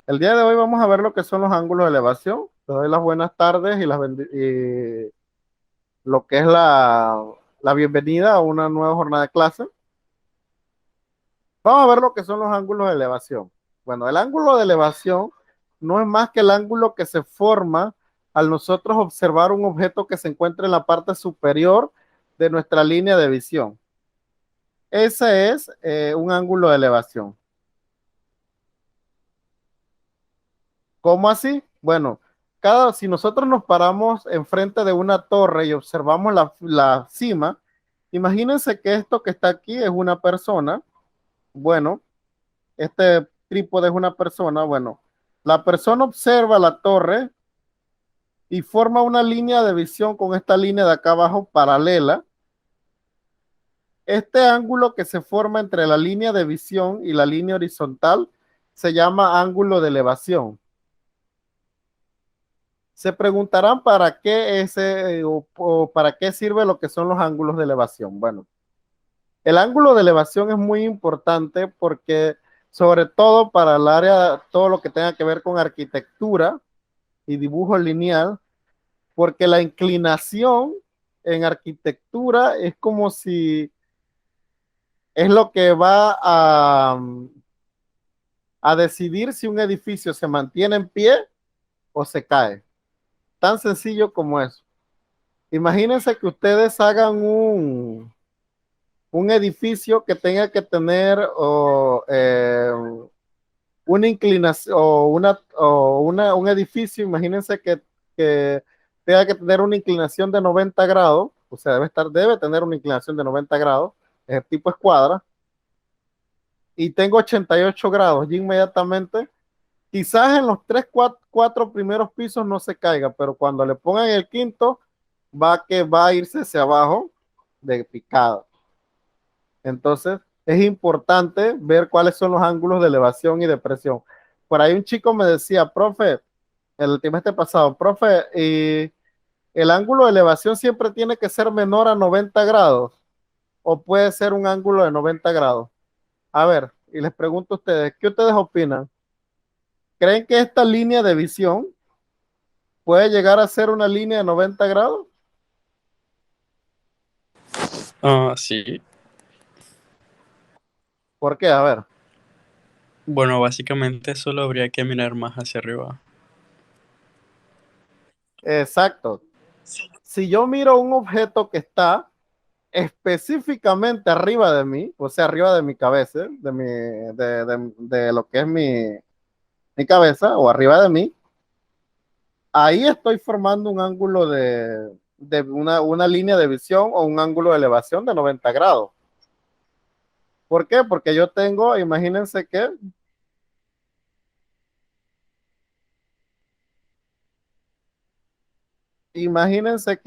El día de hoy vamos a ver lo que son los ángulos de elevación. Te doy las buenas tardes y lo que es la bienvenida a una nueva jornada de clase. Vamos a ver lo que son los ángulos de elevación. Bueno, el ángulo de elevación no es más que el ángulo que se forma al nosotros observar un objeto que se encuentra en la parte superior de nuestra línea de visión. Ese es un ángulo de elevación. ¿Cómo así? Bueno, si nosotros nos paramos enfrente de una torre y observamos la cima, imagínense que esto que está aquí es una persona. Bueno, este trípode es una persona. Bueno, la persona observa la torre y forma una línea de visión con esta línea de acá abajo paralela. Este ángulo que se forma entre la línea de visión y la línea horizontal se llama ángulo de elevación. Se preguntarán para qué o para qué sirve lo que son los ángulos de elevación. Bueno, el ángulo de elevación es muy importante porque sobre todo para el área, todo lo que tenga que ver con arquitectura y dibujo lineal, porque la inclinación en arquitectura es como si es lo que va a decidir si un edificio se mantiene en pie o se cae. Tan sencillo como eso. Imagínense que ustedes hagan un edificio que tenga que tener una inclinación un edificio, imagínense que tenga que tener una inclinación de 90 grados, o sea, debe tener una inclinación de 90 grados, el tipo escuadra, y tengo 88 grados, y inmediatamente, quizás en los 4 primeros pisos no se caiga, pero cuando le pongan el quinto, va a irse hacia abajo de picada. Entonces, es importante ver cuáles son los ángulos de elevación y de presión. Por ahí un chico me decía, profe, el trimestre pasado, profe, el ángulo de elevación siempre tiene que ser menor a 90 grados o puede ser un ángulo de 90 grados. A ver, y les pregunto a ustedes, ¿qué ustedes opinan? ¿Creen que esta línea de visión puede llegar a ser una línea de 90 grados? Ah, sí. ¿Por qué? A ver, Bueno, básicamente solo habría que mirar más hacia arriba. exacto. Si yo miro un objeto que está específicamente arriba de mí, o sea, arriba de mi cabeza, de lo que es mi cabeza, o arriba de mí, ahí estoy formando un ángulo de una línea de visión o un ángulo de elevación de 90 grados. ¿Por qué? Porque yo tengo, imagínense que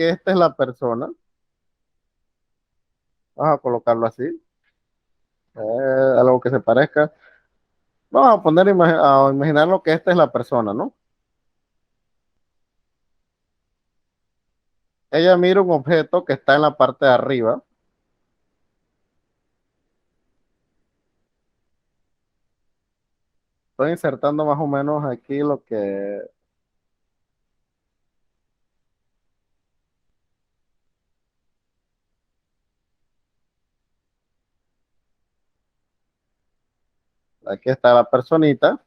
esta es la persona, vamos a colocarlo así, algo que se parezca. Vamos a a imaginar lo que esta es la persona, ¿no? Ella mira un objeto que está en la parte de arriba. Estoy insertando más o menos aquí lo que aquí está la personita.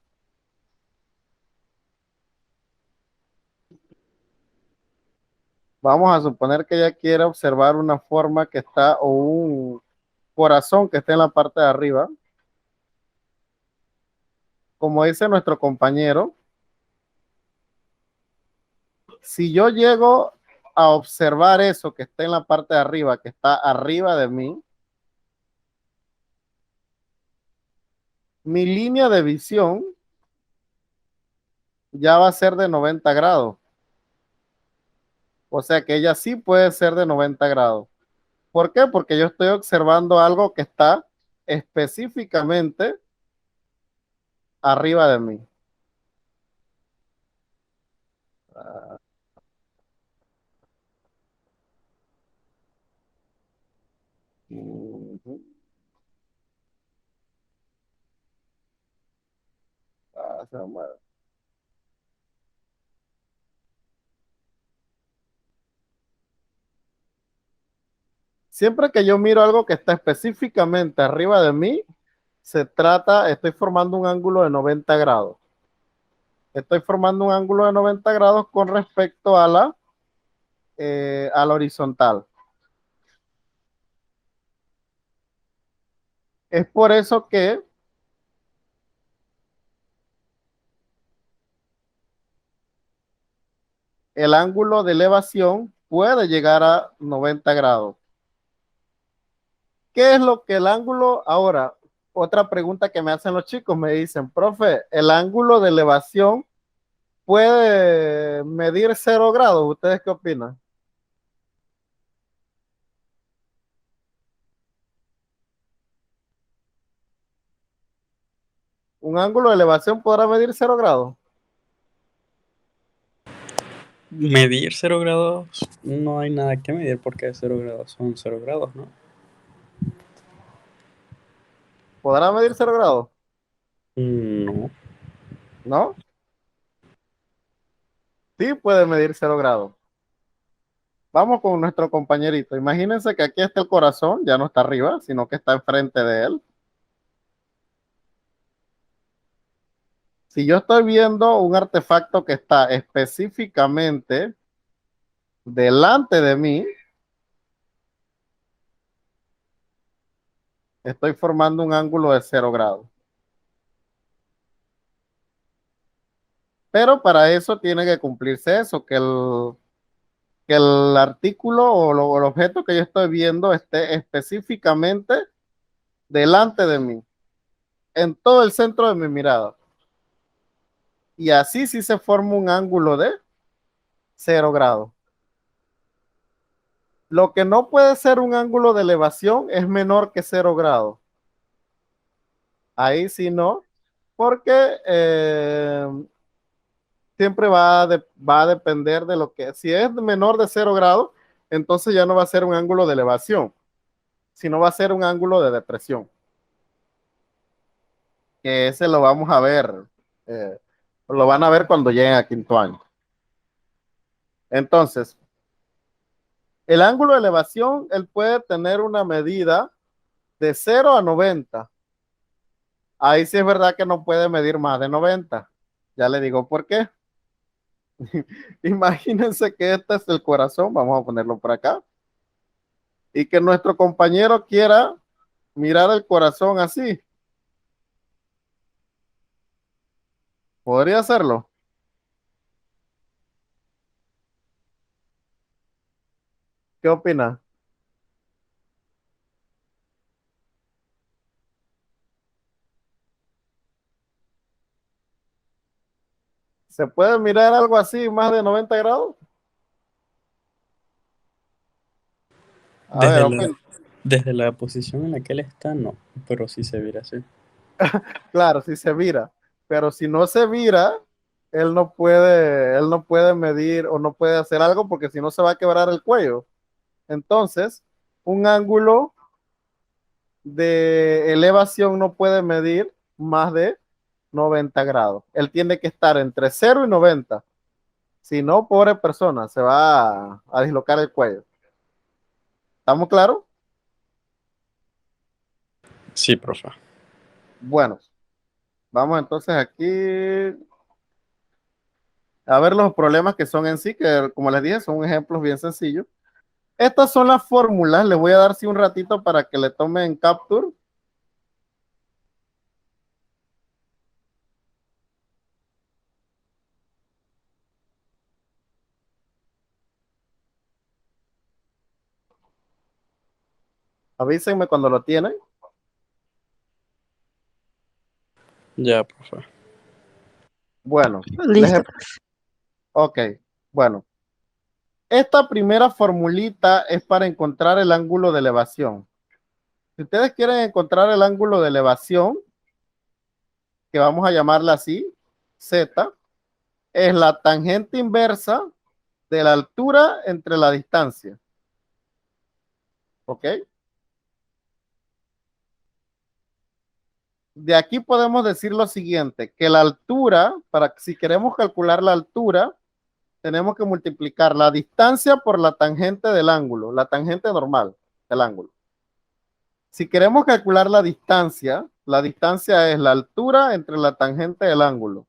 Vamos a suponer que ella quiere observar una forma que está o un corazón que está en la parte de arriba. Como dice nuestro compañero, si yo llego a observar eso que está en la parte de arriba, que está arriba de mí, mi línea de visión ya va a ser de 90 grados. O sea que ella sí puede ser de 90 grados. ¿Por qué? Porque yo estoy observando algo que está específicamente arriba de mí. se mueve. Siempre que yo miro algo que está específicamente arriba de mí, estoy formando un ángulo de 90 grados. Estoy formando un ángulo de 90 grados con respecto a la horizontal. Es por eso que el ángulo de elevación puede llegar a 90 grados. ¿Qué es lo que el ángulo? Ahora, otra pregunta que me hacen los chicos, me dicen, profe, ¿el ángulo de elevación puede medir 0 grados? ¿Ustedes qué opinan? ¿Un ángulo de elevación podrá medir 0 grados? Medir 0 grados, no hay nada que medir porque 0 grados son 0 grados, ¿no? ¿Podrá medir 0 grados? No. ¿No? Sí puede medir 0 grados. Vamos con nuestro compañerito. Imagínense que aquí está el corazón, ya no está arriba, sino que está enfrente de él. Si yo estoy viendo un artefacto que está específicamente delante de mí, estoy formando un ángulo de 0 grados. Pero para eso tiene que cumplirse eso, que el artículo o el objeto que yo estoy viendo esté específicamente delante de mí, en todo el centro de mi mirada. Y así sí se forma un ángulo de 0 grados. Lo que no puede ser un ángulo de elevación es menor que 0 grados. Ahí sí no, porque siempre va a depender de lo que, si es menor de 0 grados, entonces ya no va a ser un ángulo de elevación, sino va a ser un ángulo de depresión. Que ese lo vamos a ver, eh, lo van a ver cuando lleguen a quinto año. Entonces, el ángulo de elevación, él puede tener una medida de 0 a 90. Ahí sí es verdad que no puede medir más de 90. Ya le digo por qué. Imagínense que este es el corazón, vamos a ponerlo por acá, y que nuestro compañero quiera mirar el corazón así. ¿Podría hacerlo? ¿Qué opina? ¿Se puede mirar algo así más de 90 grados? A ver, Desde la, opina. desde la posición en la que él está, no, pero sí se viera así. Claro, si se vira, pero si no se vira, él no puede medir o no puede hacer algo porque si no se va a quebrar el cuello. Entonces, un ángulo de elevación no puede medir más de 90 grados. Él tiene que estar entre 0 y 90. Si no, pobre persona, se va a dislocar el cuello. ¿Estamos claros? Sí, profe. Bueno, vamos entonces aquí a ver los problemas que son en sí, que como les dije, son ejemplos bien sencillos. Estas son las fórmulas. Les voy a dar sí un ratito para que le tomen capture. Avísenme cuando lo tienen. Ya, profe. Bueno, Listo. ok, bueno. Esta primera formulita es para encontrar el ángulo de elevación. Si ustedes quieren encontrar el ángulo de elevación, que vamos a llamarla así, Z, es la tangente inversa de la altura entre la distancia. ¿Ok? de aquí podemos decir lo siguiente, que la altura, si queremos calcular la altura, tenemos que multiplicar la distancia por la tangente del ángulo, la tangente normal del ángulo. Si queremos calcular la distancia es la altura entre la tangente del ángulo.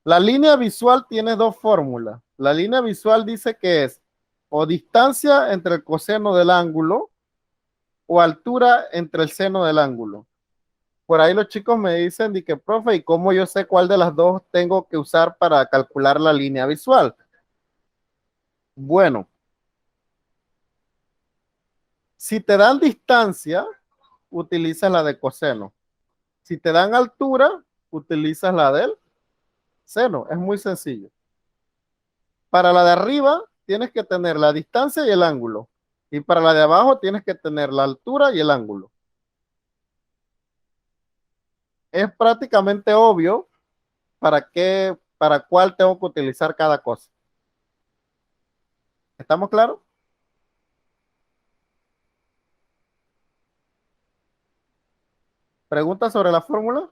La línea visual tiene dos fórmulas. La línea visual dice que es o distancia entre el coseno del ángulo o altura entre el seno del ángulo. Por ahí los chicos me dicen de que, profe, ¿y cómo yo sé cuál de las dos tengo que usar para calcular la línea visual? Bueno, si te dan distancia, utilizas la de coseno. Si te dan altura, utilizas la del seno. Es muy sencillo. Para la de arriba, tienes que tener la distancia y el ángulo. Y para la de abajo, tienes que tener la altura y el ángulo. Es prácticamente obvio para cuál tengo que utilizar cada cosa. ¿Estamos claros? ¿Preguntas sobre la fórmula?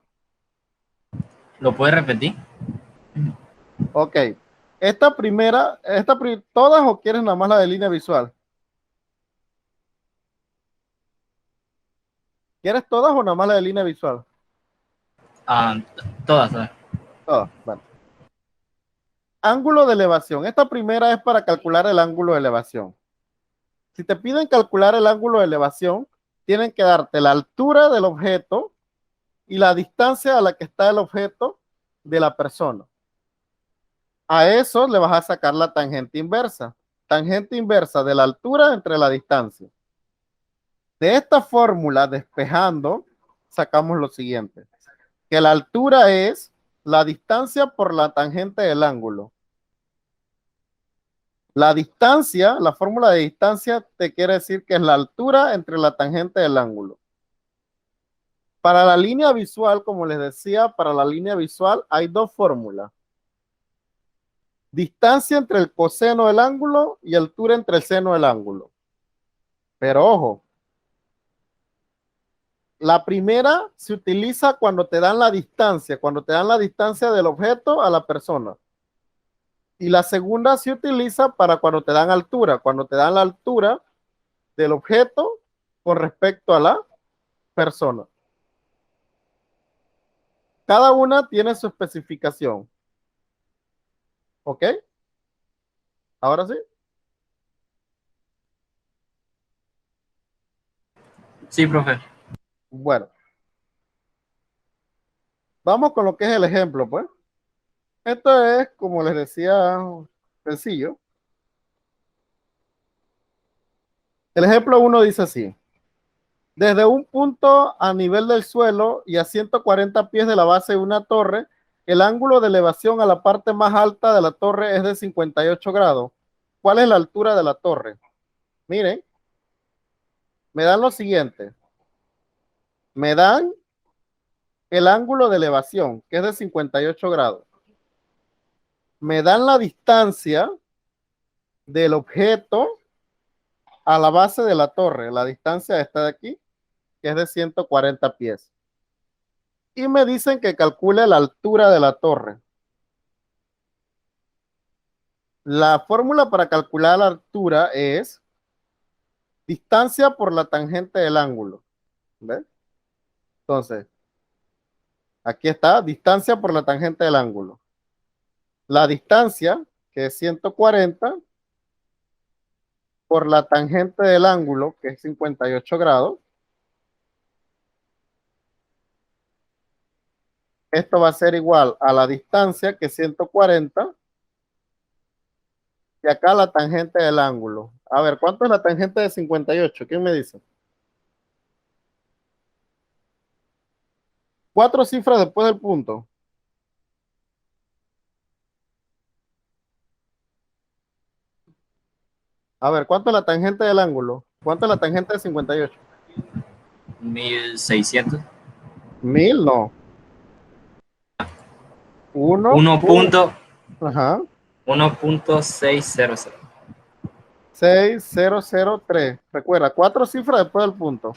¿Lo puedes repetir? Ok. ¿Todas o quieres nada más la de línea visual? ¿Quieres todas o nada más la de línea visual? Todas. Todas, bueno. Ángulo de elevación. Esta primera es para calcular el ángulo de elevación. Si te piden calcular el ángulo de elevación, tienen que darte la altura del objeto y la distancia a la que está el objeto de la persona. A eso le vas a sacar la tangente inversa. Tangente inversa de la altura entre la distancia. De esta fórmula, despejando, sacamos lo siguiente. Que la altura es la distancia por la tangente del ángulo. La distancia, la fórmula de distancia te quiere decir que es la altura entre la tangente del ángulo. Para la línea visual, como les decía, para la línea visual hay dos fórmulas. Distancia entre el coseno del ángulo y altura entre el seno del ángulo. Pero ojo, la primera se utiliza cuando te dan la distancia del objeto a la persona. Y la segunda se utiliza para cuando te dan cuando te dan la altura del objeto con respecto a la persona. Cada una tiene su especificación. ¿Ok? ¿Ahora sí? Sí, profe. Bueno. Vamos con lo que es el ejemplo, pues. Esto es, como les decía, sencillo. El ejemplo 1 dice así. Desde un punto a nivel del suelo y a 140 pies de la base de una torre, el ángulo de elevación a la parte más alta de la torre es de 58 grados. ¿Cuál es la altura de la torre? Miren, me dan lo siguiente. Me dan el ángulo de elevación, que es de 58 grados. Me dan la distancia del objeto a la base de la torre. La distancia está de aquí, que es de 140 pies. Y me dicen que calcule la altura de la torre. La fórmula para calcular la altura es distancia por la tangente del ángulo. ¿Ves? Entonces, aquí está, distancia por la tangente del ángulo. La distancia, que es 140, por la tangente del ángulo, que es 58 grados. Esto va a ser igual a la distancia, que es 140, y acá la tangente del ángulo. A ver, ¿cuánto es la tangente de 58? ¿Quién me dice? 4 cifras después del punto. A ver, ¿cuánto es la tangente del ángulo? ¿Cuánto es la tangente de 58? 1600. 1000, no. 1.600. 6003. Recuerda, 4 cifras después del punto.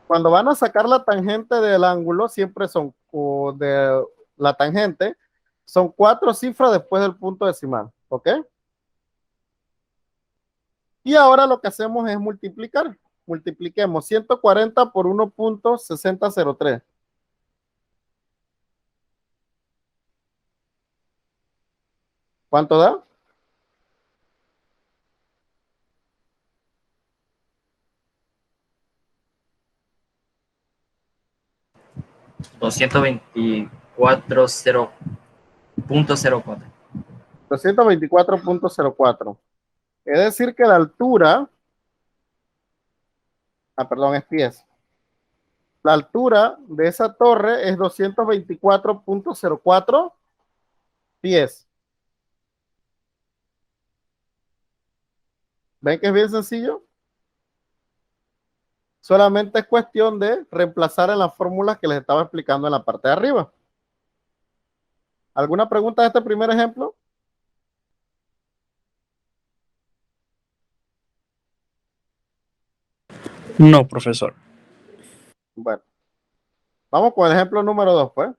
Cuando van a sacar la tangente del ángulo, siempre son, o de la tangente, son 4 cifras después del punto decimal, ¿ok? Y ahora lo que hacemos es multiplicar. Multipliquemos 140 por 1.6003. ¿Cuánto da? 224.04. 224.04. Es decir que la altura, perdón, es pies. La altura de esa torre es 224.04 pies. ¿Ven que es bien sencillo? Solamente es cuestión de reemplazar en las fórmulas que les estaba explicando en la parte de arriba. ¿Alguna pregunta de este primer ejemplo? No, profesor. Bueno, vamos con el ejemplo número 2, pues.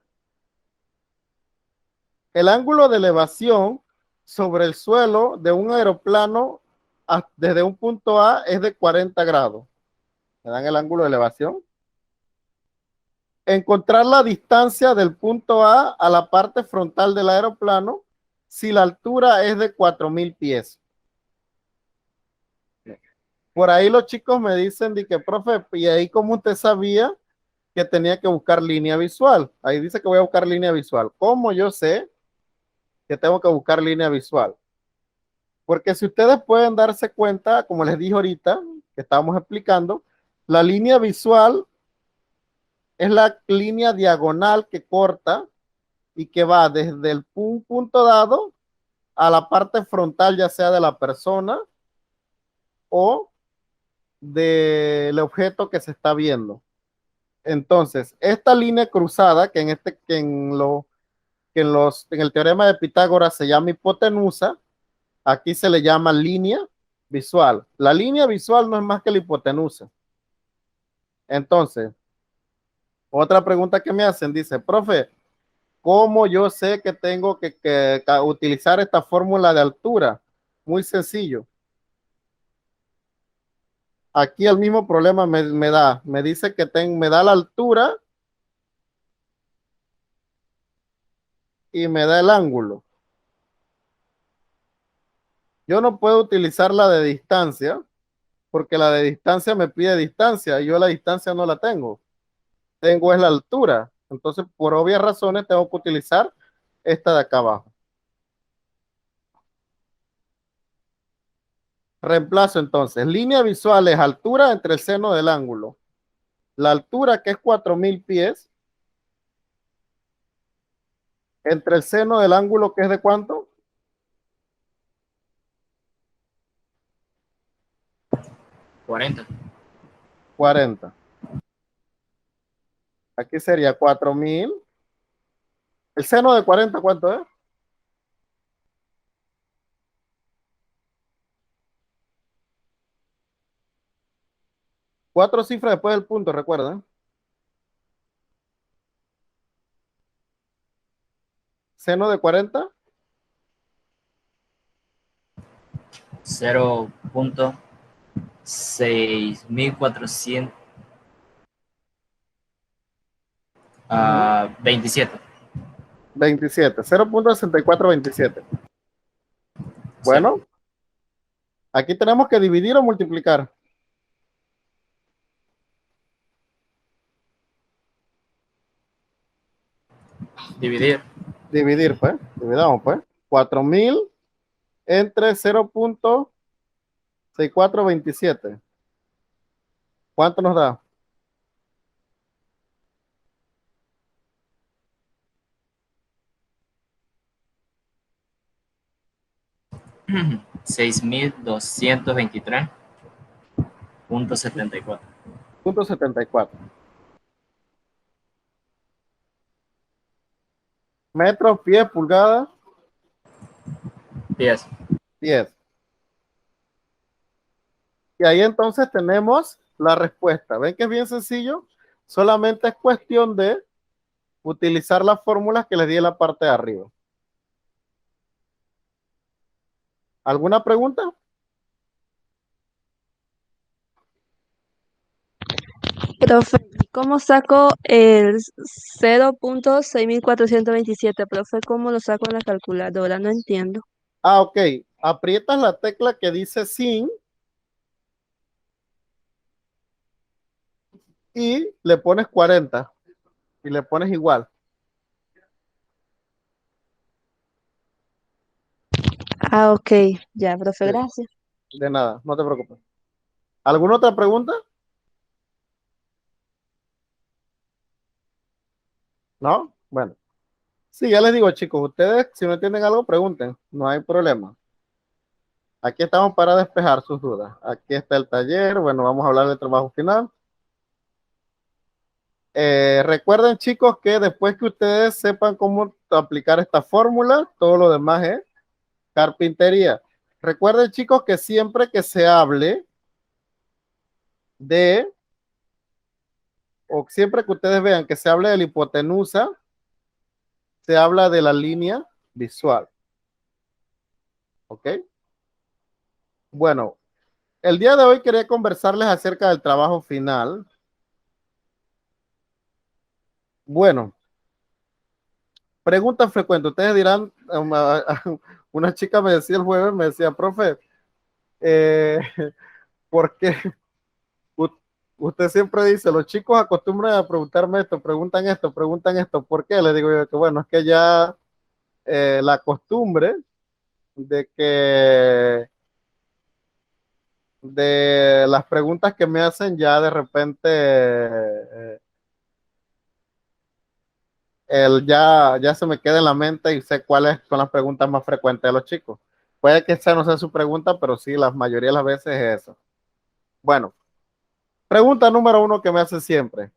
El ángulo de elevación sobre el suelo de un aeroplano desde un punto A es de 40 grados. ¿Me dan el ángulo de elevación? Encontrar la distancia del punto A la parte frontal del aeroplano si la altura es de 4.000 pies. Por ahí los chicos me dicen de que, profe, y ahí como usted sabía que tenía que buscar línea visual. Ahí dice que voy a buscar línea visual. ¿Cómo yo sé que tengo que buscar línea visual? Porque si ustedes pueden darse cuenta, como les dije ahorita, que estábamos explicando, la línea visual es la línea diagonal que corta y que va desde el punto dado a la parte frontal, ya sea de la persona o del objeto que se está viendo. Entonces, esta línea cruzada, que en el teorema de Pitágoras se llama hipotenusa, aquí se le llama línea visual. La línea visual no es más que la hipotenusa. Entonces, otra pregunta que me hacen, dice, profe, ¿cómo yo sé que tengo que utilizar esta fórmula de altura? Muy sencillo. Aquí el mismo problema me dice que me da la altura y me da el ángulo. Yo no puedo utilizar la de distancia porque la de distancia me pide distancia y yo la distancia no la tengo. Tengo es la altura. Entonces, por obvias razones, tengo que utilizar esta de acá abajo. Reemplazo entonces. Línea visual es altura entre el seno del ángulo. La altura, que es 4.000 pies, entre el seno del ángulo, que es de cuánto? 40. 40. Aquí sería 4.000. El seno de 40, ¿cuánto es? Cuatro cifras después del punto, recuerden. Seno de 40. 0.6427. 27. 0.6427. Sí. Bueno, aquí tenemos que dividir o multiplicar. Dividir. Dividir, pues. Dividamos, pues. 4.000 entre 0.6427. ¿Cuánto nos da? 6.223.74. 0.74. Metros, pies, pulgadas, Pies. pies. Y ahí entonces tenemos la respuesta. ¿Ven que es bien sencillo? Solamente es cuestión de utilizar las fórmulas que les di en la parte de arriba. ¿Alguna pregunta? Profe, ¿cómo saco el 0.6427, profe? ¿Cómo lo saco en la calculadora? No entiendo. Ah, ok. Aprietas la tecla que dice sin y le pones 40 y le pones igual. Ah, ok. Ya, profe, Sí, gracias. de nada, no te preocupes. ¿Alguna otra pregunta? ¿No? Bueno. Sí, ya les digo, chicos, ustedes si no entienden algo, pregunten, no hay problema. Aquí estamos para despejar sus dudas. Aquí está el taller, bueno, vamos a hablar del trabajo final. Recuerden, chicos, que después que ustedes sepan cómo aplicar esta fórmula, todo lo demás es carpintería. Recuerden, chicos, que siempre que se hable de, o siempre que ustedes vean que se hable de la hipotenusa, se habla de la línea visual. ¿Ok? Bueno, el día de hoy quería conversarles acerca del trabajo final. Bueno, pregunta frecuente. Ustedes dirán, una chica me decía el jueves, me decía, profe, eh, ¿por qué u- usted siempre dice, los chicos acostumbran a preguntarme esto, preguntan esto? ¿Por qué? Le digo yo que bueno, es que ya la costumbre de que de las preguntas que me hacen ya de repente ya se me queda en la mente y sé cuáles son las preguntas más frecuentes de los chicos. Puede que esa no sea su pregunta, pero sí, la mayoría de las veces es eso. Bueno, pregunta número uno que me hacen siempre.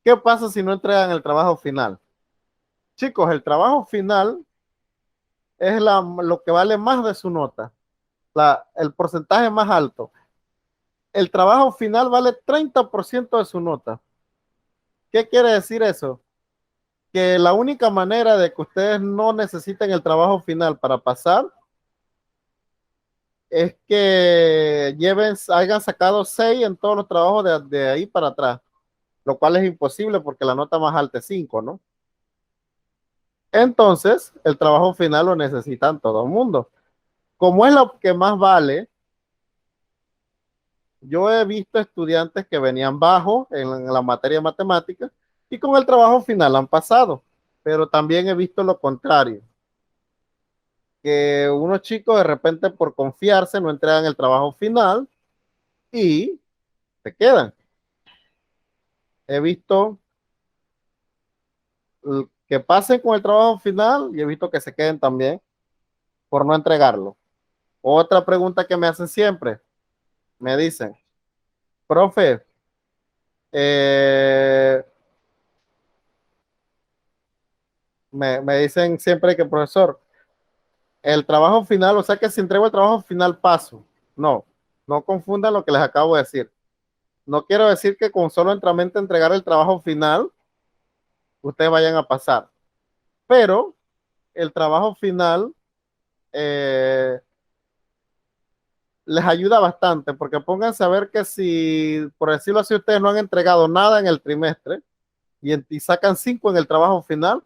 ¿Qué pasa si no entregan el trabajo final? Chicos, el trabajo final es lo que vale más de su nota, el porcentaje más alto. El trabajo final vale 30% de su nota. ¿Qué quiere decir eso? Que la única manera de que ustedes no necesiten el trabajo final para pasar es que hayan sacado 6 en todos los trabajos de ahí para atrás, lo cual es imposible porque la nota más alta es 5, ¿no? Entonces, el trabajo final lo necesitan todo el mundo. Como es lo que más vale, yo he visto estudiantes que venían bajo en la materia de matemáticas y con el trabajo final han pasado, pero también he visto lo contrario, que unos chicos de repente por confiarse no entregan el trabajo final y se quedan. He visto que pasen con el trabajo final y he visto que se queden también por no entregarlo. Otra pregunta que me hacen siempre, me dicen, profe, eh, me dicen siempre que profesor, el trabajo final, o sea que si entrego el trabajo final paso. No, no confundan lo que les acabo de decir. No quiero decir que con solo entramente entregar el trabajo final, ustedes vayan a pasar. Pero el trabajo final eh, les ayuda bastante, porque pónganse a ver que si, por decirlo así, ustedes no han entregado nada en el trimestre y sacan 5 en el trabajo final,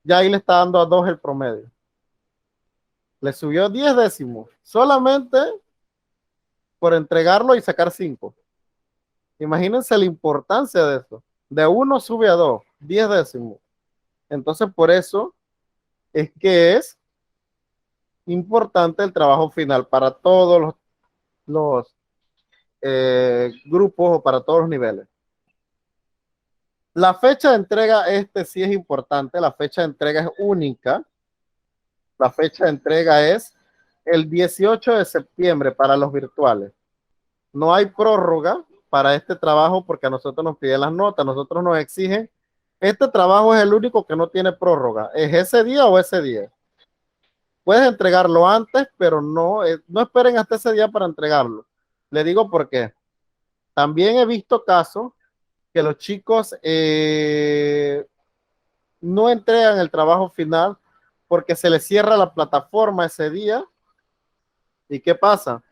ya ahí le está dando a 2 el promedio. Le subió 10 décimos, solamente por entregarlo y sacar 5. Imagínense la importancia de eso. De 1 sube a 2, 10 décimos. Entonces, por eso es que es importante el trabajo final para todos los grupos o para todos los niveles. La fecha de entrega, sí es importante, la fecha de entrega es única. La fecha de entrega es el 18 de septiembre para los virtuales. No hay prórroga para este trabajo porque a nosotros nos piden las notas, nosotros nos exigen, este trabajo es el único que no tiene prórroga, es ese día o ese día. Puedes entregarlo antes, pero no esperen hasta ese día para entregarlo. Le digo por qué. También he visto casos que los chicos no entregan el trabajo final porque se les cierra la plataforma ese día. ¿Y qué pasa?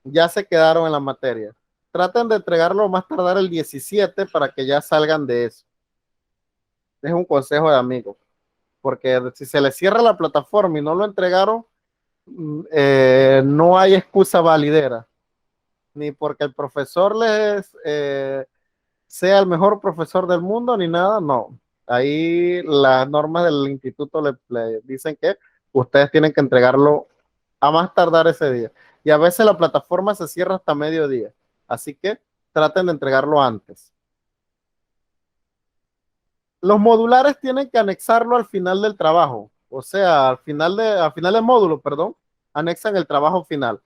Ya se quedaron en la materia. Traten de entregarlo más tardar el 17 para que ya salgan de eso. Es un consejo de amigo, porque si se les cierra la plataforma y no lo entregaron, no hay excusa validera, ni porque el profesor sea el mejor profesor del mundo, ni nada, no. Ahí las normas del instituto le dicen que ustedes tienen que entregarlo a más tardar ese día. Y a veces la plataforma se cierra hasta mediodía. Así que traten de entregarlo antes. Los modulares tienen que anexarlo al final del trabajo. O sea, al final del módulo, perdón, anexan el trabajo final.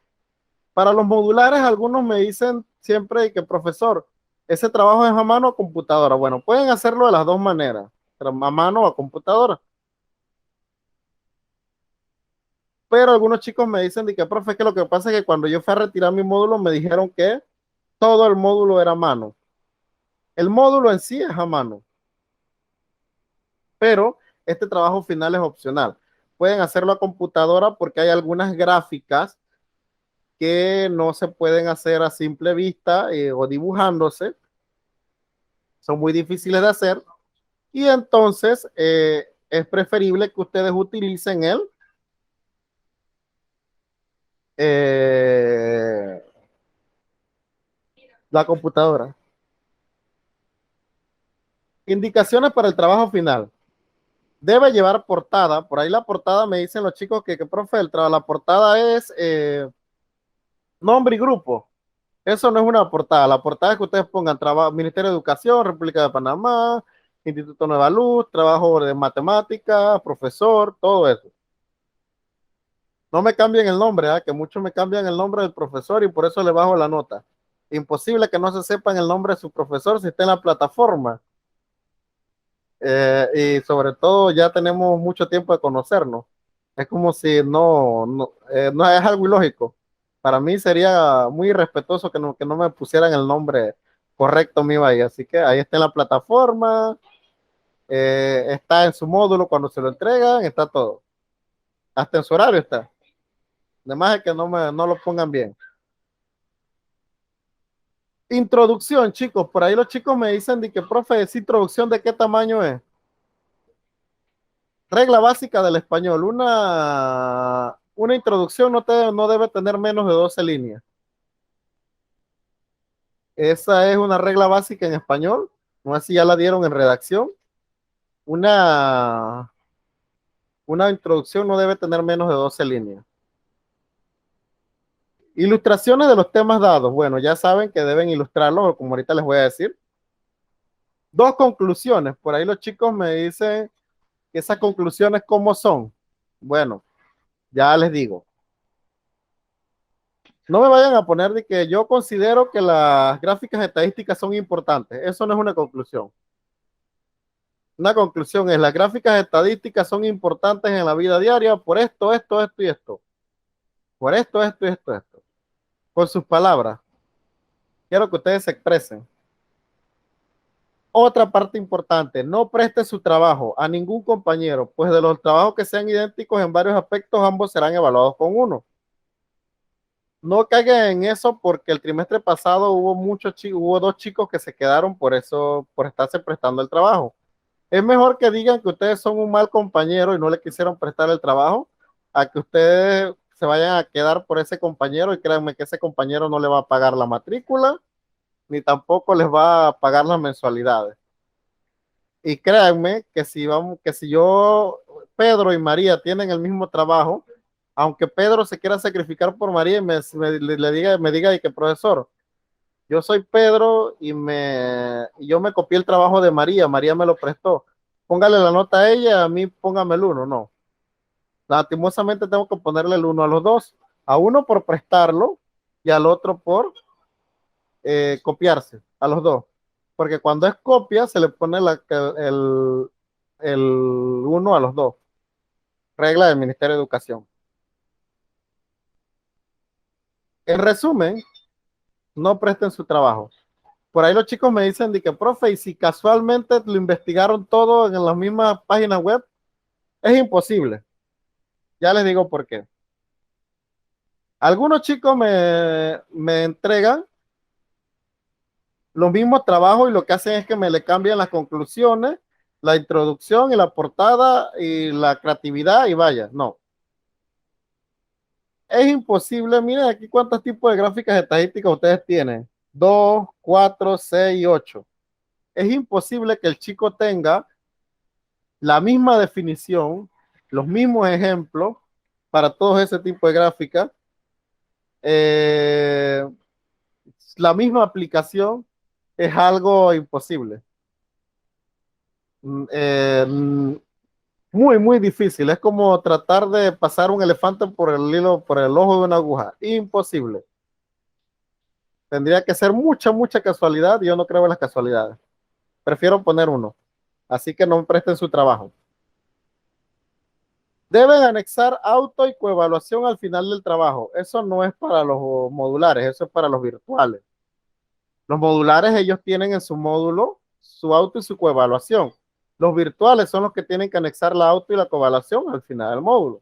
Para los modulares, algunos me dicen siempre que, profesor, ese trabajo es a mano o computadora. Bueno, pueden hacerlo de las dos maneras, a mano o a computadora. Pero algunos chicos me dicen de que, profe, que lo que pasa es que cuando yo fui a retirar mi módulo me dijeron que todo el módulo era a mano. El módulo en sí es a mano, pero este trabajo final es opcional. Pueden hacerlo a computadora porque hay algunas gráficas que no se pueden hacer a simple vista o dibujándose. Son muy difíciles de hacer y entonces es preferible que ustedes utilicen eh, la computadora. Indicaciones para el trabajo final. Debe llevar portada. Por ahí la portada me dicen los chicos que profe, la portada es nombre y grupo. Eso no es una portada. La portada es que ustedes pongan Ministerio de Educación, República de Panamá, Instituto Nueva Luz, trabajo de matemáticas, profesor, todo eso. No me cambien el nombre, que muchos me cambian el nombre del profesor y por eso le bajo la nota. Imposible que no se sepan el nombre de su profesor si está en la plataforma. Y sobre todo ya tenemos mucho tiempo de conocernos. Es como si no es algo ilógico. Para mí sería muy irrespetuoso que no me pusieran el nombre correcto mío ahí. Así que ahí está en la plataforma, está en su módulo cuando se lo entregan, está todo. Hasta en su horario está. Además es que no lo pongan bien. Introducción, chicos. Por ahí los chicos me dicen de que, profe, ¿esa introducción de qué tamaño es? Regla básica del español. Una introducción no debe tener menos de 12 líneas. Esa es una regla básica en español. No sé si ya la dieron en redacción. Una introducción no debe tener menos de 12 líneas. Ilustraciones de los temas dados. Bueno, ya saben que deben ilustrarlos, como ahorita les voy a decir. Dos conclusiones. Por ahí los chicos me dicen que esas conclusiones, ¿cómo son? Bueno, ya les digo. No me vayan a poner de que yo considero que las gráficas estadísticas son importantes. Eso no es una conclusión. Una conclusión es las gráficas estadísticas son importantes en la vida diaria por esto, esto, esto y esto. Por esto, esto y esto, esto. Con sus palabras. Quiero que ustedes se expresen. Otra parte importante, no preste su trabajo a ningún compañero, pues de los trabajos que sean idénticos en varios aspectos, ambos serán evaluados con uno. No caigan en eso porque el trimestre pasado hubo dos chicos que se quedaron por eso, por estarse prestando el trabajo. Es mejor que digan que ustedes son un mal compañero y no le quisieron prestar el trabajo, a que ustedes se vayan a quedar por ese compañero y créanme que ese compañero no le va a pagar la matrícula, ni tampoco les va a pagar las mensualidades. Y créanme que si Pedro y María tienen el mismo trabajo, aunque Pedro se quiera sacrificar por María y me diga que profesor, yo soy Pedro y yo me copié el trabajo de María, María me lo prestó, póngale la nota a ella, a mí póngame el 1, no. Lastimosamente tengo que ponerle el 1 a los dos, a uno por prestarlo y al otro por copiarse, a los dos. Porque cuando es copia se le pone el 1 a los dos. Regla del Ministerio de Educación. En resumen, no presten su trabajo. Por ahí los chicos me dicen de que, profe, y si casualmente lo investigaron todo en las mismas páginas web, es imposible. Ya les digo por qué. Algunos chicos me entregan los mismos trabajos y lo que hacen es que me le cambian las conclusiones, la introducción y la portada y la creatividad y vaya, no. Es imposible, miren aquí cuántos tipos de gráficas estadísticas ustedes tienen. 2, 4, 6, 8. Es imposible que el chico tenga la misma definición, los mismos ejemplos para todo ese tipo de gráficas, eh, la misma aplicación, es algo imposible. Eh, muy, muy difícil. Es como tratar de pasar un elefante por el hilo, por el ojo de una aguja. Imposible. Tendría que ser mucha, mucha casualidad. Y yo no creo en las casualidades. Prefiero poner uno. Así que no me presten su trabajo. Deben anexar auto y coevaluación al final del trabajo. Eso no es para los modulares, eso es para los virtuales. Los modulares, ellos tienen en su módulo su auto y su coevaluación. Los virtuales son los que tienen que anexar la auto y la coevaluación al final del módulo.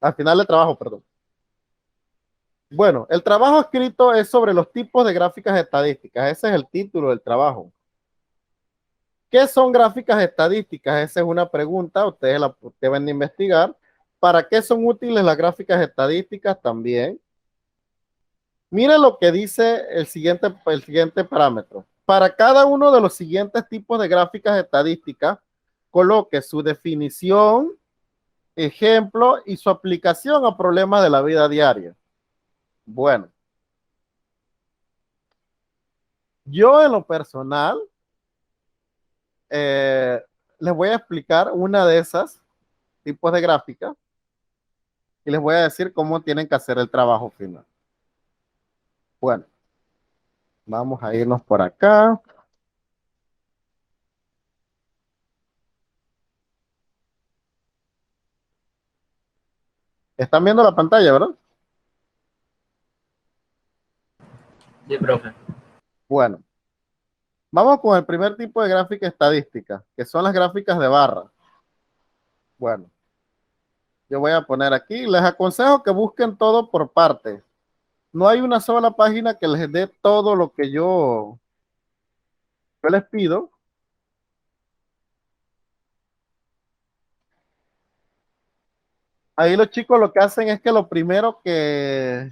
Al final del trabajo, perdón. Bueno, el trabajo escrito es sobre los tipos de gráficas estadísticas. Ese es el título del trabajo. ¿Qué son gráficas estadísticas? Esa es una pregunta, ustedes la deben de investigar. ¿Para qué son útiles las gráficas estadísticas también? Miren lo que dice el siguiente parámetro. Para cada uno de los siguientes tipos de gráficas estadísticas, coloque su definición, ejemplo y su aplicación a problemas de la vida diaria. Bueno, yo en lo personal les voy a explicar una de esas tipos de gráficas y les voy a decir cómo tienen que hacer el trabajo final. Bueno, vamos a irnos por acá. Están viendo la pantalla, ¿verdad? Sí, profe. Bueno, vamos con el primer tipo de gráfica estadística, que son las gráficas de barra. Bueno, yo voy a poner aquí, les aconsejo que busquen todo por partes. No hay una sola página que les dé todo lo que yo les pido. Ahí los chicos lo que hacen es que lo primero que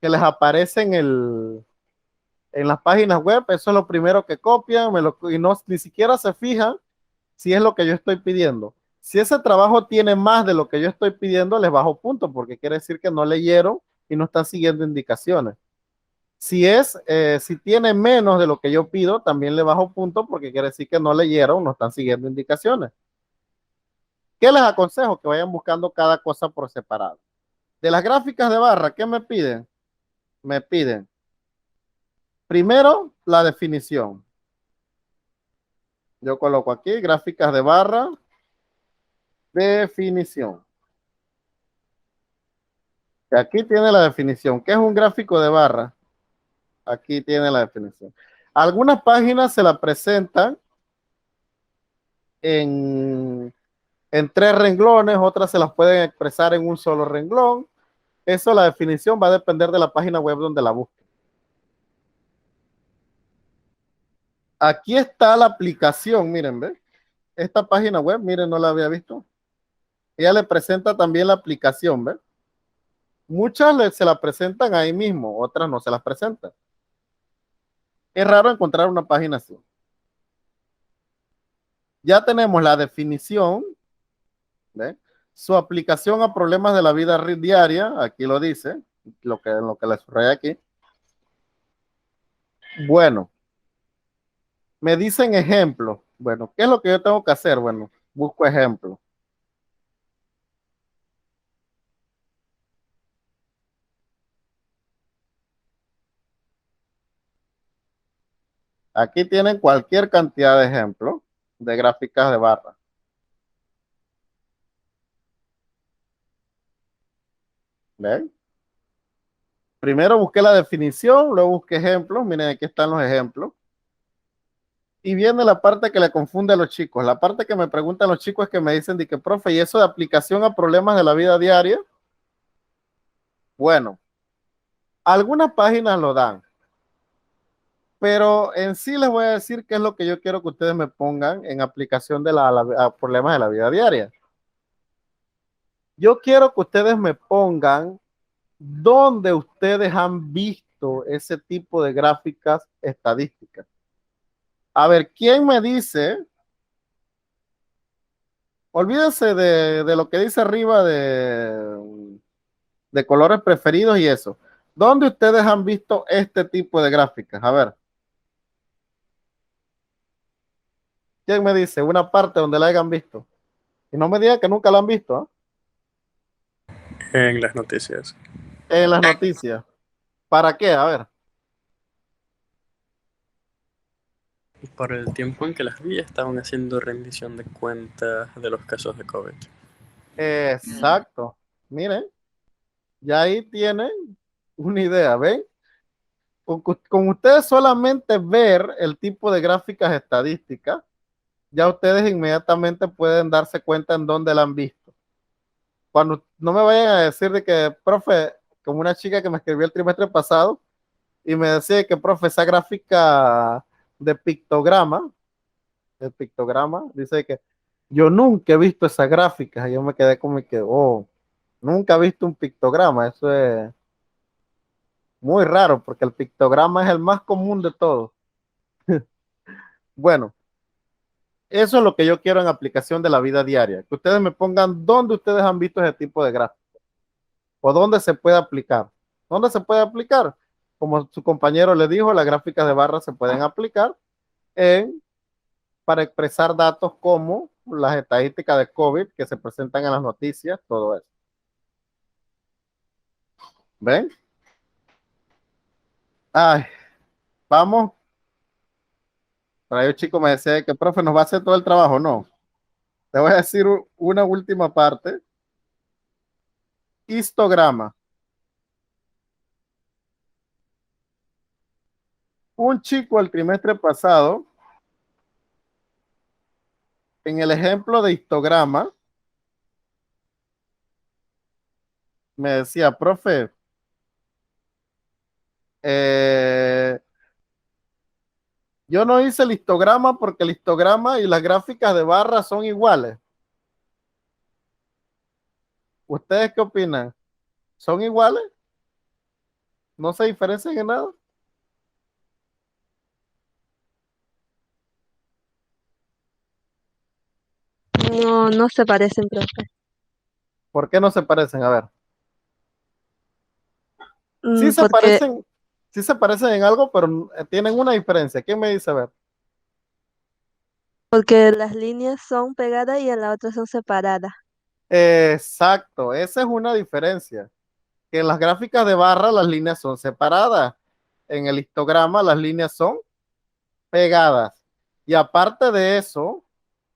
les aparece en las páginas web, eso es lo primero que copian, y no, ni siquiera se fijan si es lo que yo estoy pidiendo. Si ese trabajo tiene más de lo que yo estoy pidiendo, les bajo punto, porque quiere decir que no leyeron y no están siguiendo indicaciones. Si tiene menos de lo que yo pido, también le bajo punto, porque quiere decir que no leyeron, no están siguiendo indicaciones. ¿Qué les aconsejo? Que vayan buscando cada cosa por separado. De las gráficas de barra, ¿qué me piden? Me piden primero la definición. Yo coloco aquí gráficas de barra, definición. Y aquí tiene la definición. ¿Qué es un gráfico de barra? Aquí tiene la definición. Algunas páginas se la presentan en 3 renglones, otras se las pueden expresar en un solo renglón. Eso, la definición va a depender de la página web donde la busquen. Aquí está la aplicación, miren, ¿ven? Esta página web, miren, no la había visto. Ella le presenta también la aplicación, ¿ven? Muchas se la presentan ahí mismo, otras no se las presentan. Es raro encontrar una página así. Ya tenemos la definición, ¿ven? Su aplicación a problemas de la vida diaria, aquí lo dice, lo que le subraya aquí. Bueno, me dicen ejemplos. Bueno, ¿qué es lo que yo tengo que hacer? Bueno, busco ejemplos. Aquí tienen cualquier cantidad de ejemplos de gráficas de barra. ¿Ven? Primero busqué la definición, luego busqué ejemplos. Miren, aquí están los ejemplos. Y viene la parte que le confunde a los chicos. La parte que me preguntan los chicos es que me dicen de que, profe, ¿y eso de aplicación a problemas de la vida diaria? Bueno, algunas páginas lo dan, pero en sí les voy a decir qué es lo que yo quiero que ustedes me pongan en aplicación de a problemas de la vida diaria. Yo quiero que ustedes me pongan dónde ustedes han visto ese tipo de gráficas estadísticas. A ver, ¿quién me dice? Olvídense de lo que dice arriba de colores preferidos y eso. ¿Dónde ustedes han visto este tipo de gráficas? A ver. ¿Quién me dice? Una parte donde la hayan visto. Y no me digan que nunca la han visto, En las noticias. ¿eh? En las noticias. ¿Para qué? A ver. Por el tiempo en que las vi, estaban haciendo rendición de cuentas de los casos de COVID. Exacto. Miren, ya ahí tienen una idea, ¿ven? Con ustedes solamente ver el tipo de gráficas estadísticas, ya ustedes inmediatamente pueden darse cuenta en dónde la han visto. Cuando no me vayan a decir de que, profe, como una chica que me escribió el trimestre pasado y me decía que, profe, esa gráfica de pictograma, el pictograma, dice que yo nunca he visto esa gráfica. Y yo me quedé como que, oh, nunca he visto un pictograma. Eso es muy raro porque el pictograma es el más común de todos. Bueno, eso es lo que yo quiero en aplicación de la vida diaria. Que ustedes me pongan dónde ustedes han visto ese tipo de gráfica o dónde se puede aplicar. ¿Dónde se puede aplicar? Como su compañero le dijo, las gráficas de barra se pueden aplicar en para expresar datos como las estadísticas de COVID que se presentan en las noticias, todo eso. ¿Ven? Ay, vamos. Por ahí un chico me decía que, profe, nos va a hacer todo el trabajo. No. Te voy a decir una última parte. Histograma. Un chico el trimestre pasado, en el ejemplo de histograma, me decía, profe, eh, yo no hice el histograma porque el histograma y las gráficas de barra son iguales. ¿Ustedes qué opinan? ¿Son iguales? ¿No se diferencian en nada? No, no se parecen, profe. ¿Por qué no se parecen? A ver. Mm, porque, Sí se parecen en algo, pero tienen una diferencia. ¿Quién me dice? A ver. porque las líneas son pegadas y en la otra son separadas. Exacto, esa es una diferencia. Que en las gráficas de barra las líneas son separadas. En el histograma las líneas son pegadas. Y aparte de eso,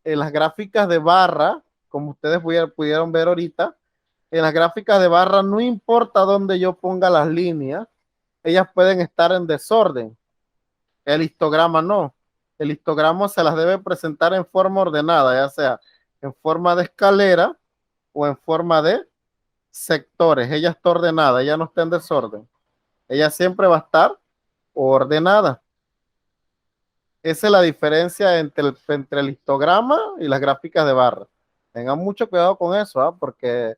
en las gráficas de barra, como ustedes pudieron ver ahorita, en las gráficas de barra no importa dónde yo ponga las líneas, ellas pueden estar en desorden. El histograma no. El histograma se las debe presentar en forma ordenada, ya sea en forma de escalera o en forma de sectores. Ella está ordenada, ella no está en desorden. Ella siempre va a estar ordenada. Esa es la diferencia entre el histograma y las gráficas de barra. Tengan mucho cuidado con eso, ¿ah? Porque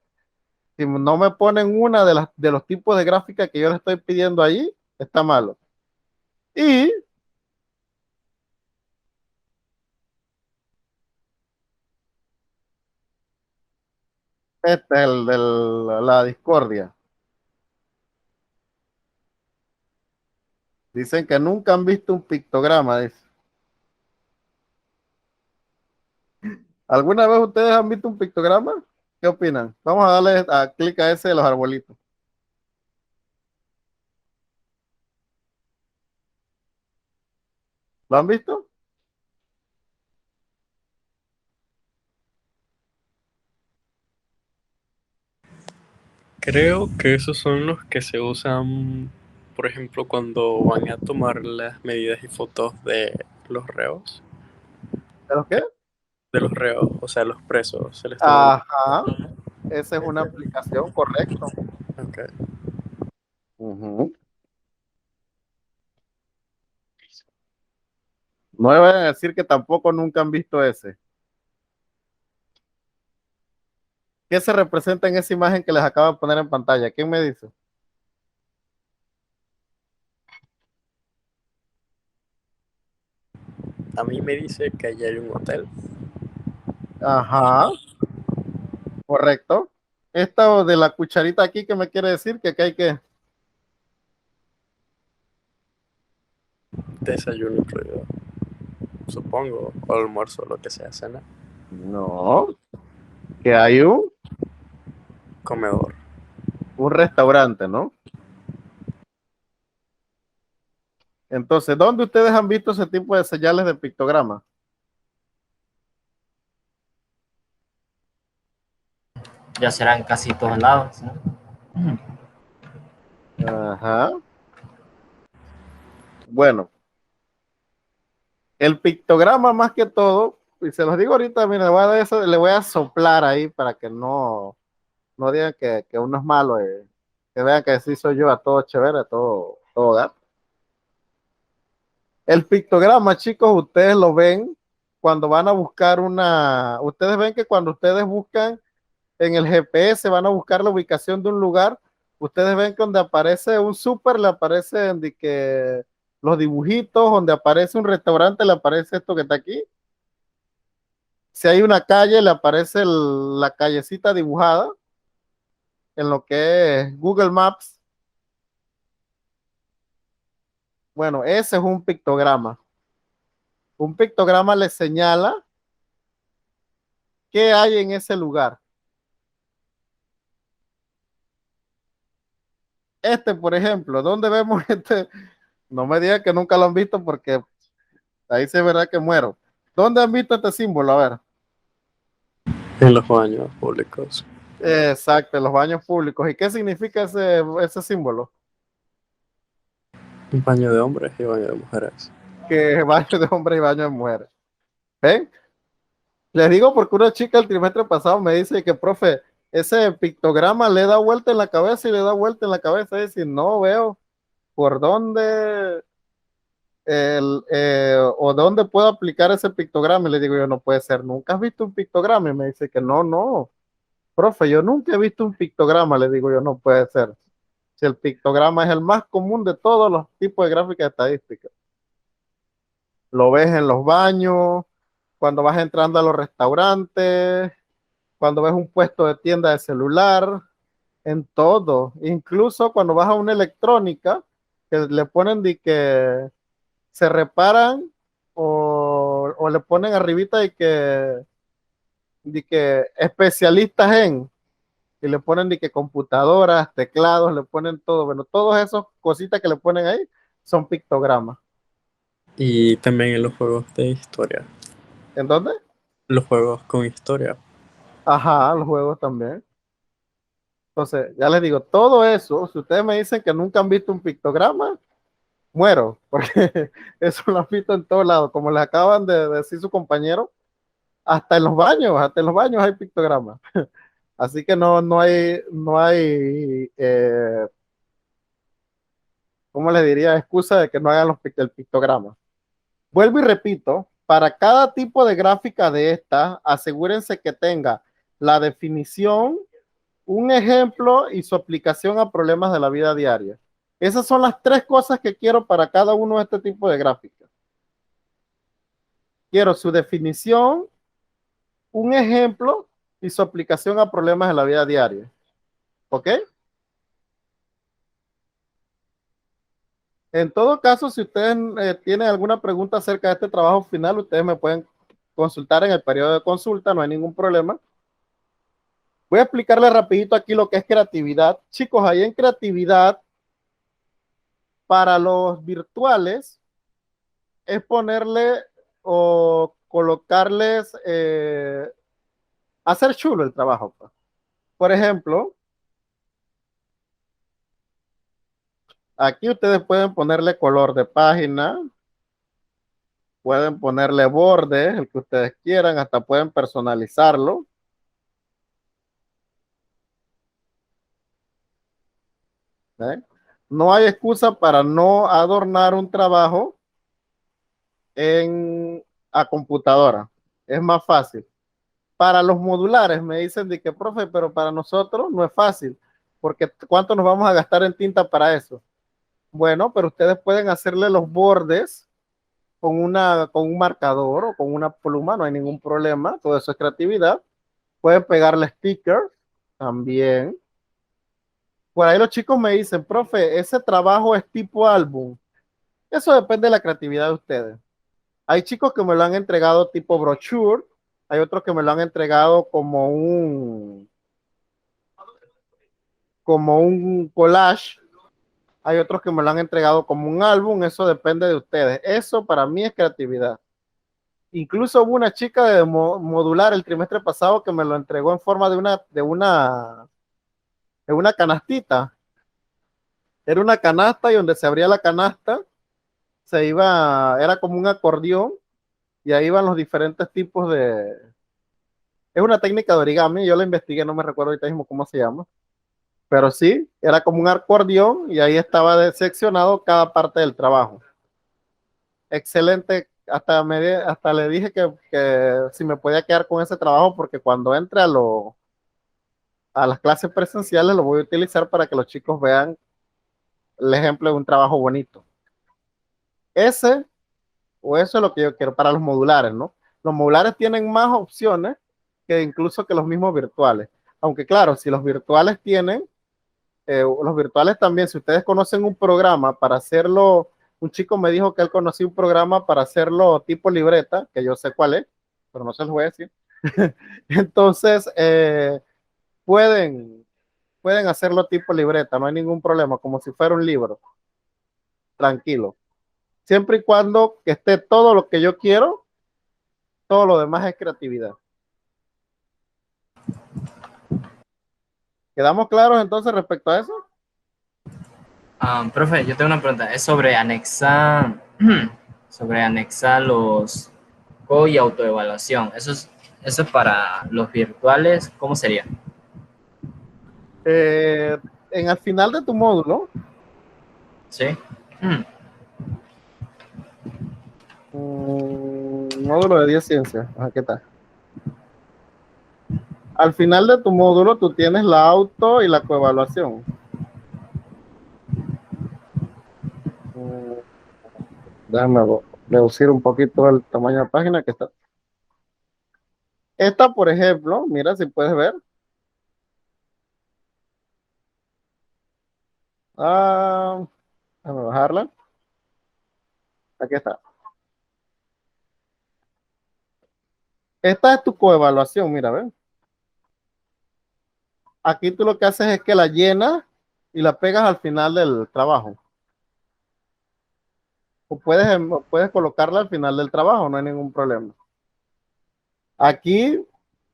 si no me ponen una de los tipos de gráfica que yo les estoy pidiendo ahí, está malo. Y este es el de la discordia. Dicen que nunca han visto un pictograma. Dice. ¿Alguna vez ustedes han visto un pictograma? ¿Qué opinan? Vamos a darle a clic a ese de los arbolitos. ¿Lo han visto? Creo que esos son los que se usan, por ejemplo, cuando van a tomar las medidas y fotos de los reos. ¿De los qué? De los reos, o sea, los presos. Se les toma. Ajá, esa es una aplicación, correcto. Ok. Ujú. No me vayan a decir que tampoco nunca han visto ese. ¿Qué se representa en esa imagen que les acabo de poner en pantalla? ¿Quién me dice? A mí me dice que allá hay un hotel. Ajá, correcto. Esto de la cucharita aquí, ¿qué me quiere decir? Que acá hay que... Desayuno incluido, supongo. O almuerzo, lo que sea, cena. No, que hay Comedor. un restaurante, ¿no? Entonces, ¿dónde ustedes han visto ese tipo de señales de pictograma? Ya serán casi todos lados, ¿no? Ajá. Bueno, el pictograma más que todo, y se los digo ahorita, mira, le voy a soplar ahí para que no digan que uno es malo, que vean que sí soy yo a todo chévere, a todo gato. El pictograma, chicos, ustedes lo ven cuando van a buscar ustedes ven que cuando ustedes buscan en el GPS, van a buscar la ubicación de un lugar, ustedes ven que donde aparece un súper, le aparecen de que los dibujitos, donde aparece un restaurante, le aparece esto que está aquí. Si hay una calle, le aparece la callecita dibujada en lo que es Google Maps. Bueno, ese es un pictograma. Un pictograma le señala qué hay en ese lugar. Este, por ejemplo, ¿dónde vemos este? No me digan que nunca lo han visto porque ahí se verá que muero. ¿Dónde han visto este símbolo? A ver. En los baños públicos. Exacto, en los baños públicos. ¿Y qué significa ese símbolo? Un baño de hombres y baño de mujeres. Que baño de hombres y baño de mujeres. ¿Ven? Les digo porque una chica el trimestre pasado me dice que, profe, ese pictograma le da vuelta en la cabeza y le da vuelta en la cabeza. Y dice, no veo por dónde o dónde puedo aplicar ese pictograma. Y le digo yo, no puede ser, ¿nunca has visto un pictograma? Y me dice que no, profe, yo nunca he visto un pictograma. Le digo yo, no puede ser. Si el pictograma es el más común de todos los tipos de gráficas estadísticas. Lo ves en los baños, cuando vas entrando a los restaurantes, cuando ves un puesto de tienda de celular, en todo. Incluso cuando vas a una electrónica, que le ponen de que se reparan o le ponen arribita de que especialistas y le ponen de que computadoras, teclados, le ponen todo. Bueno, todas esas cositas que le ponen ahí son pictogramas. Y también en los juegos de historia. ¿En dónde? Los juegos con historia. Ajá, los juegos también. Entonces, ya les digo, todo eso, si ustedes me dicen que nunca han visto un pictograma, muero, porque eso lo han visto en todos lados, como les acaban de decir su compañero, hasta en los baños hay pictogramas. Así que no hay, ¿cómo les diría? Excusa de que no hagan el pictograma. Vuelvo y repito, para cada tipo de gráfica de esta, asegúrense que tenga la definición, un ejemplo y su aplicación a problemas de la vida diaria. Esas son las tres cosas que quiero para cada uno de este tipo de gráficas. Quiero su definición, un ejemplo y su aplicación a problemas de la vida diaria. ¿Ok? En todo caso, si ustedes tienen alguna pregunta acerca de este trabajo final, ustedes me pueden consultar en el periodo de consulta, no hay ningún problema. Voy a explicarles rapidito aquí lo que es creatividad. Chicos, ahí en creatividad, para los virtuales, es ponerle o colocarles, hacer chulo el trabajo, pues. Por ejemplo, Aquí ustedes pueden ponerle color de página, pueden ponerle borde, el que ustedes quieran, hasta pueden personalizarlo. ¿Eh? No hay excusa para no adornar un trabajo a computadora. Es más fácil. Para los modulares me dicen de que, profe, pero para nosotros no es fácil, porque ¿cuánto nos vamos a gastar en tinta para eso? Bueno, pero ustedes pueden hacerle los bordes con un marcador o con una pluma, no hay ningún problema, todo eso es creatividad. Pueden pegarle stickers también. Por ahí los chicos me dicen, profe, ese trabajo es tipo álbum. Eso depende de la creatividad de ustedes. Hay chicos que me lo han entregado tipo brochure, hay otros que me lo han entregado como un collage, hay otros que me lo han entregado como un álbum, eso depende de ustedes. Eso para mí es creatividad. Incluso hubo una chica de modular el trimestre pasado que me lo entregó en forma de una canastita. Era una canasta y donde se abría la canasta era como un acordeón y ahí iban los diferentes tipos de... Es una técnica de origami, yo la investigué, no me recuerdo ahorita mismo cómo se llama, pero sí, era como un acordeón y ahí estaba seccionado cada parte del trabajo. Excelente, hasta le dije que si me podía quedar con ese trabajo porque cuando entre a las clases presenciales lo voy a utilizar para que los chicos vean el ejemplo de un trabajo bonito. Ese o eso es lo que yo quiero para los modulares, ¿no? Los modulares tienen más opciones que incluso que los mismos virtuales. Aunque claro, si los virtuales los virtuales también, si ustedes conocen un programa para hacerlo, un chico me dijo que él conocía un programa para hacerlo tipo libreta, que yo sé cuál es, pero no se los voy a decir. Entonces, pueden hacerlo tipo libreta, no hay ningún problema, como si fuera un libro, tranquilo. Siempre y cuando que esté todo lo que yo quiero, todo lo demás es creatividad. ¿Quedamos claros entonces respecto a eso? Profe, yo tengo una pregunta. Es sobre anexar, sobre anexar los códigos y autoevaluación. Eso es para los virtuales. ¿Cómo sería? En el final de tu módulo, ¿Sí? módulo de 10 ciencias, ¿qué tal? Al final de tu módulo tú tienes la auto y la coevaluación. Déjame reducir un poquito el tamaño de la página que está. Esta, por ejemplo, mira si puedes ver. Déjame bajarla. Aquí está. Esta es tu coevaluación, mira, ¿ves? Aquí tú lo que haces es que la llenas y la pegas al final del trabajo. O puedes colocarla al final del trabajo, no hay ningún problema. Aquí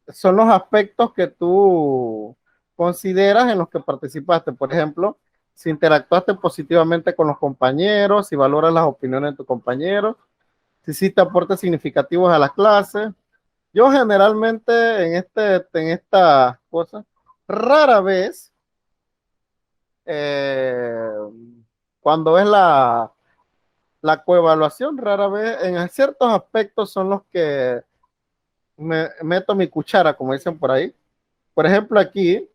son los aspectos que tú consideras en los que participaste. Por ejemplo, si interactuaste positivamente con los compañeros, si valoras las opiniones de tus compañeros, si hiciste aportes significativos a las clases. Yo generalmente en esta cosa, rara vez, eh, cuando es la coevaluación, rara vez, en ciertos aspectos son los que me meto mi cuchara, como dicen por ahí. Por ejemplo, aquí,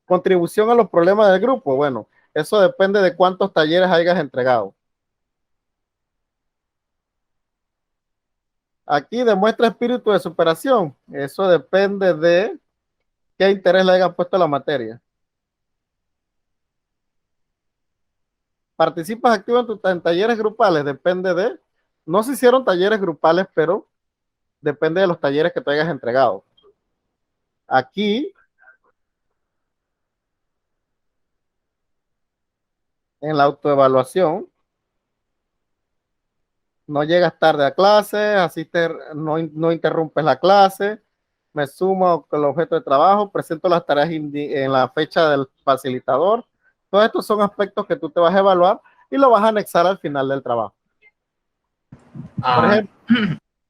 contribución a los problemas del grupo. Bueno, eso depende de cuántos talleres hayas entregado. Aquí demuestra espíritu de superación. Eso depende de qué interés le hayas puesto a la materia. Participas activo en talleres grupales. Depende de, no se hicieron talleres grupales, pero depende de los talleres que te hayas entregado. Aquí, en la autoevaluación, no llegas tarde a clase, no interrumpes la clase, me sumo con el objeto de trabajo, presento las tareas en la fecha del facilitador, Todos estos son aspectos que tú te vas a evaluar y lo vas a anexar al final del trabajo. Ah,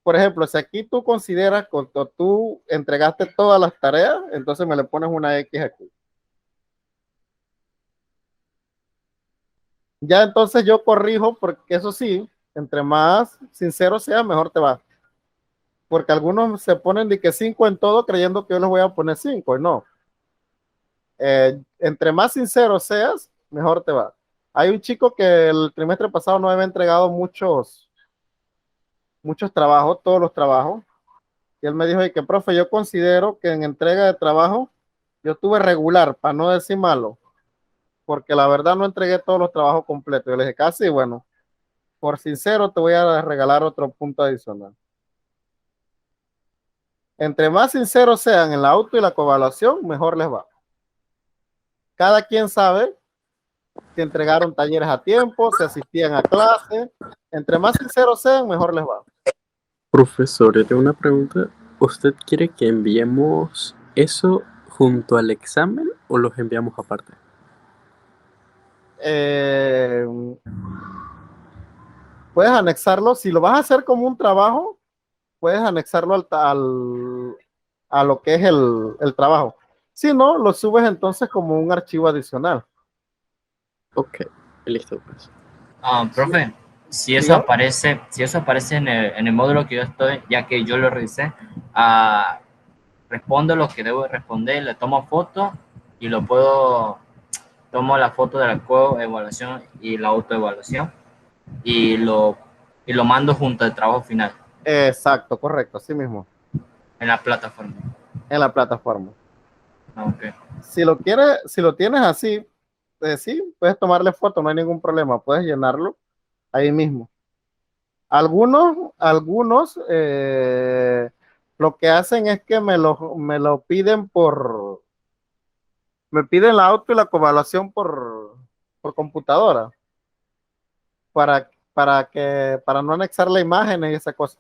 Por ejemplo, si aquí tú consideras que tú entregaste todas las tareas, entonces me le pones una X aquí. Ya entonces yo corrijo, porque eso sí, entre más sincero sea, mejor te va. Porque algunos se ponen de que 5 en todo creyendo que yo les voy a poner 5 y no. Entre más sincero seas, mejor te va. Hay un chico que el trimestre pasado no había entregado muchos trabajos, todos los trabajos. Y él me dijo, que profe, yo considero que en entrega de trabajo yo tuve regular, para no decir malo, porque la verdad no entregué todos los trabajos completos. Yo le dije, casi, bueno, por sincero te voy a regalar otro punto adicional. Entre más sinceros sean en la auto y la coevaluación, mejor les va. Cada quien sabe si entregaron talleres a tiempo, si asistían a clase. Entre más sinceros sean, mejor les va. Profesor, yo tengo una pregunta. ¿Usted quiere que enviemos eso junto al examen o los enviamos aparte? Puedes anexarlo. Si lo vas a hacer como un trabajo, puedes anexarlo a lo que es el trabajo. Si no, lo subes entonces como un archivo adicional. Ok, listo pues. profe, si eso Dígame. aparece, en el módulo que yo estoy, ya que yo lo revisé, respondo lo que debo responder, le tomo foto y tomo la foto de la coevaluación y la autoevaluación y lo mando junto al trabajo final Exacto, correcto, así mismo, en la plataforma. en la plataforma. Okay. Si lo quieres, si lo tienes así, sí, puedes tomarle foto, no hay ningún problema, puedes llenarlo ahí mismo. Algunos lo que hacen es que me lo piden me piden la auto y la coevaluación por computadora, para no anexar la imagen y esa cosa.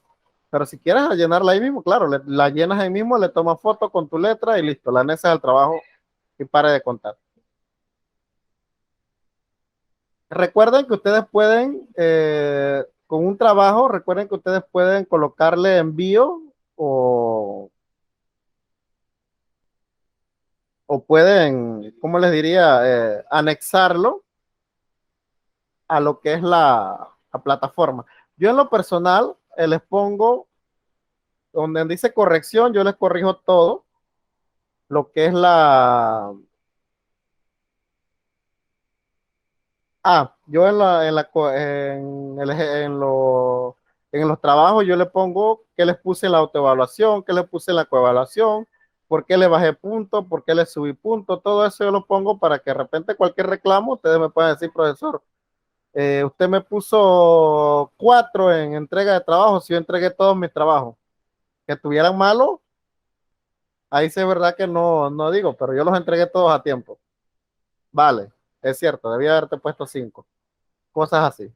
Pero si quieres llenarla ahí mismo, claro, la llenas ahí mismo, le tomas foto con tu letra y listo, la anexas al trabajo y pare de contar. Recuerden que ustedes pueden, con un trabajo, recuerden que ustedes pueden colocarle envío o pueden, ¿cómo les diría? Anexarlo a lo que es la plataforma. Yo en lo personal les pongo, donde dice corrección, yo les corrijo todo, lo que es yo en los trabajos yo le pongo que les puse la autoevaluación, que les puse la coevaluación, por qué le bajé puntos, por qué le subí puntos, todo eso yo lo pongo para que de repente cualquier reclamo ustedes me puedan decir, profesor, usted me puso 4 en entrega de trabajo, si yo entregué todos mis trabajos, que estuvieran malos, ahí sí es verdad que no digo, pero yo los entregué todos a tiempo. Vale, es cierto, debía haberte puesto 5, cosas así.